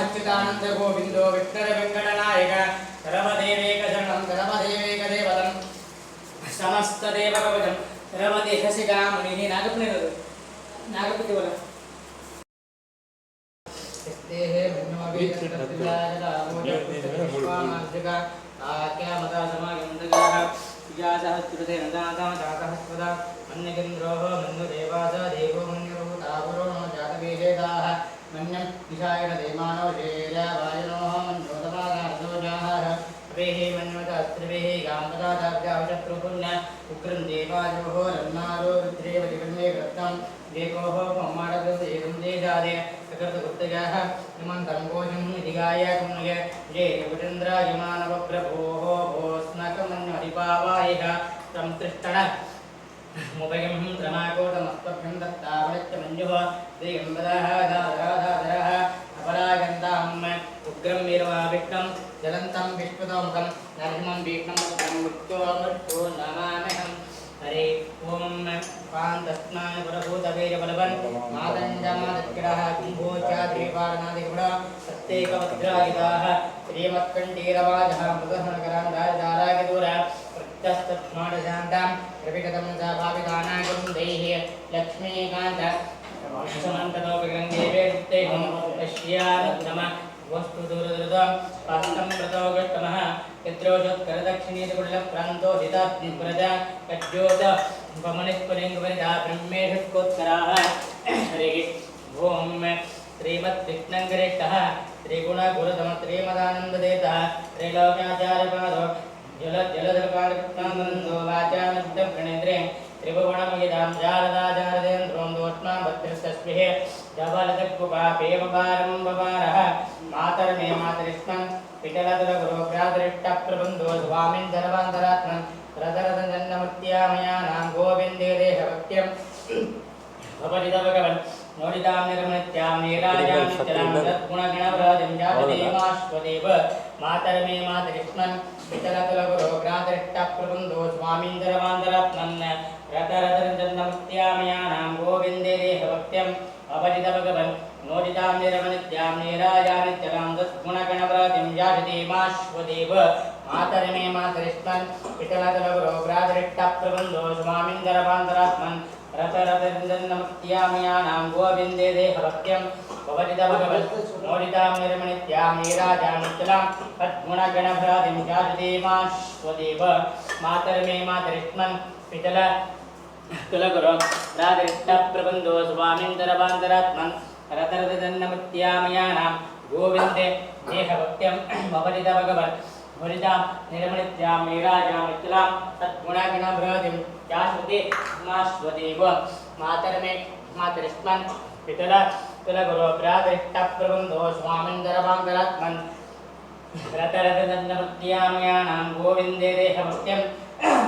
अच्युतानंद गोविंदो विठ्ठल वेंकटनायक सर्वदेवैक शरणं सर्वदेवैक देवतं समस्त देवकवचं सर्वदेहसिकामणिः नागपति बोला स्तेहे मन्नोविद्याजलामोजपुष्पामार्जका आख्यामता समागमन्तकाः विजासहस्कृते नदाता जातहस्पदा मन्यकेन्द्रोः मन्युदेवास देवो मन्युरुतावरुणो जातवेदेदाः मन्यं दिशायन देमानो शेर्यावायनोः मन्योतमागार्धोजाः वेः मन्यवतास्त्रिवेः गाम्पदादाव्यावशत्रुपुण्य उग्रं देवाजोः रन्नारो रुद्रेव जगन्मे कृतं देकोः पम्माडकृतेकं देजादे सकृतगुप्तजाः इमन्तं कोशं निधिगाय कुम्नय ये कुचन्द्रायमानवप्रभोः भोस्नकमन्यधिपावायः तं तिष्ठण मुभयं त्रमाकोटमस्तभ्यं दत्तावनित्यमञ्जुः दिगम्बरः धाधराधरः अपरागन्ताम् उग्रं वीरवाविष्टं जलन्तं विश्वतोमुखं नरसिंहं भीष्मं मृत्यो नमाम्यहं हरे ओं पान्तस्नाय परभूतवीरबलवन् मातञ्जमादत्किरः कुम्भोचाद्रिपालनादिगुणा सत्येकवज्रायुधाः श्रीमत्कण्ठीरवाजः मृगहनकरान्धारदारागदूरः तस्तस्मादशान्तां रविगतं च भाविदानागं देहि लक्ष्मीकान्त समन्ततोपगङ्गेवे रुक्तेहं पश्यानम वस्तुदुरदृतं पास्तं प्रतोगष्टमः यत्रोषोत्करदक्षिणीतिकुलप्रान्तो हितात्मप्रज कज्योत उपमनिष्पलिङ्गवनिता ब्रह्मेषुत्कोत्कराः हरिः ओं श्रीमद्विष्णङ्करेष्टः त्रिगुणगुरुतम श्रीमदानन्ददेतः त्रैलोक्याचार्यपादो जलधरपादकृष्णानन्दो वाचानन्दप्रणेन्द्रे त्रिभुवनमयिदां जारदाचारदेन्द्रों दोष्मां भद्रस्तस्मिः जबलदक्कुपापेमपारं बपारः मातर्मे मातरिष्मं पितलतुलगुरोग्रादृष्टप्रबन्धो स्वामिन् जलवान्तरात्मन् रतरतजन्नमत्यामयानां गोविन्दे देहभक्त्यं भवनिदभगवन् नोडितां निर्मनित्यां नीराजां नित्यलां तद्गुणगणवराजं जातदेवाश्वदेव मातर्मे मातरिष्मन् पितलतुलगुरोग्रादृष्टप्रबन्धो स्वामिन् जलवान्तरात्मन् रतरतजन्नमत्यामयानां गोविन्दे देहभक्त्यं भवनिदभगवन् नोडितां निर्मनित्यां नीराजां नित्यलां तद्गुणगणवराजं जातदेवाश्वदेव मातर्मे मातरिष्मन् पितलतुलगुरोग्रादृष्टप्रबन्धो स्वामिन् जलवान्तरात्मन् रतरतजन्नमत्यामयानां गोविन्दे देहभक्त्यं भवनिदभगवन् नोडितां निर्मनित्यां नीराजां नित्यलां तद्गुणगणवराजं जातदेवाश्वदेव मातर्मे मातरिष्मन् पितलतुलगुरोग्रादृष्टप्रबन्धो स्वामिन् जलवान्तरात्मन् रतरतजन्नमत्यामयानां गोविन्दे देहभक्त्यं भवनिदभगवन् नोडितां निर्मनित्यां नीराजां नित्यलां तद्गुणगणवराजं जातदेवाश्वदेव मातर्मे मातरिष्मन् पितलतुलगुरोग्रादृष्टप्रबन्धो स्वामिन् जलवान्तरात्मन् रतरतजन्नमत्यामयानां गोविन्दे देहभक्त्यं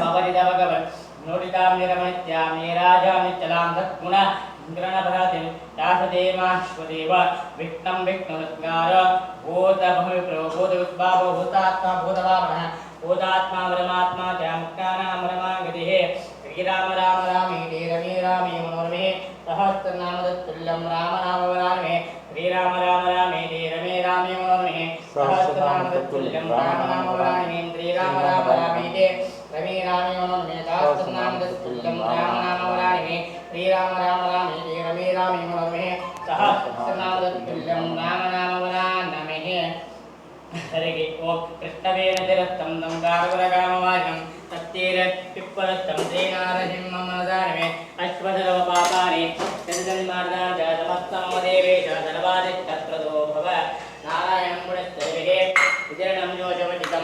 भवनिदभगवन् नोडितां निर्मनित्यां नीराजां नित्यलां तद्गुणगणवराजं जातदेवाश्वदेव विष्णं विष्णुरत्कार भूतभूतविद्भावो भूतात्मा भूतभावनः भूतात्मा परमात्मा च मुक्तानां परमागतिः श्रीराम राम रामेति रमे रामे मनोरमे सहस्रनामतत्तुल्यं रामनामवरानमे श्रीराम राम रामेति रमे रामे मनोरमे सहस्रनामतत्तुल्यं रामनामवरानमे श्रीराम राम रामेति रमे रामे मनोरमे सहस्रनामतत्तुल्यं रामनामवरानमे श्रीराम राम रामेति रमे रामे मनोरमे सहस्रनामतत्तुल्यं रामनामवरानमे हरिः ओं कृष्णवेन तिरस्तं तं गाढवरगामवाजं तत्तीर पिप्पलस्तं श्रीनारसिंहमनदानमे अश्वधर्मपापानि चन्द्रन्मार्दां च समस्तमदेवेश सर्वादिष्टप्रदो भव नारायणं पुनश्चैः विजरणं योजवचितं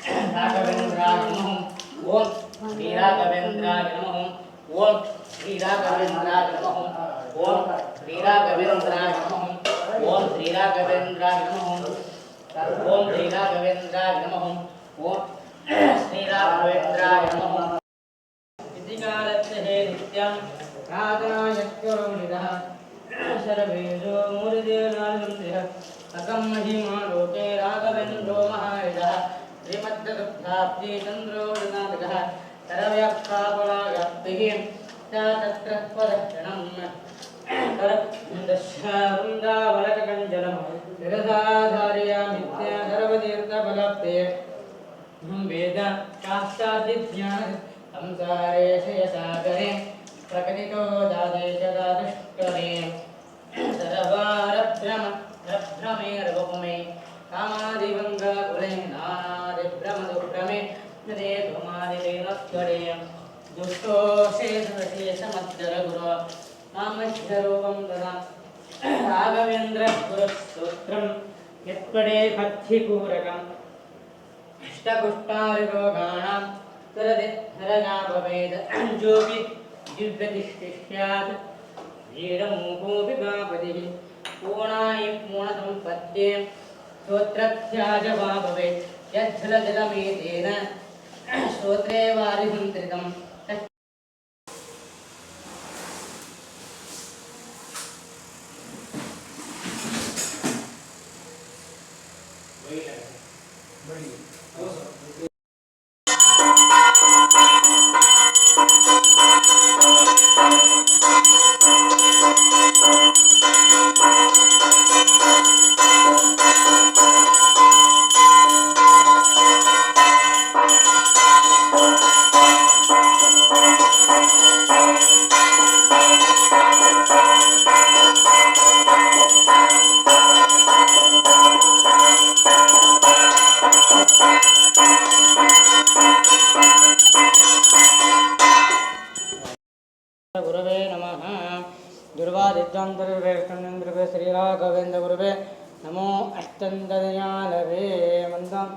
राघवेन्द्राय नमः ओम श्री राघवेन्द्राय नमः ओम श्री राघवेन्द्राय नमः ओम श्री राघवेन्द्राय नमः ओम श्री राघवेन्द्राय नमः ओम श्री राघवेन्द्राय नमः ओम श्री राघवेन्द्राय नमः इति कालस्य हे नित्यं राधायत्योनिरः सर्वेषु मूर्तिर्नादमन्त्रिः अकं महिमा लोके राघवेन्द्रो महायशः श्रीमद्दुग्धाब्दी चन्द्रो वृणादकः सर्वव्याप्तापराव्याप्तिः तत्र पदक्षणम् वृन्दावनककञ्चनं विरधाधारयामित्या सर्वतीर्थफलप्ते वेद शास्त्रादिज्ञान संसारे शयसागरे प्रकटितो दादेशदादुष्करे सर्वारभ्रमे कामादिभङ्गकुले नानादिभ्रमदुभ्रमे नदे धुमादिवेनोत्करे दुष्टो शेषमध्यरगुरो मामध्यरूपं ददा राघवेन्द्र गुरुस्तोत्रं यत्पडे भक्तिपूरकम् अष्टकुष्ठारिरोगाणां तरदिद्धरगा भवेद जोपि दिव्यतिष्ठिष्यात् वीरमूकोऽपि गापतिः पूर्णाय पूर्णसम्पत्ते स्तोत्रध्याजवा भवेत् यज्जलजलमेतेन स्तोत्रे वारिसंत्रितम् गुरुवे नमः दुर्वादित्वान्तर्वेष्टनेन्द्रवे श्री राघवेन्द्र गुरुवे नमो अष्टन्ददयालवे मंदं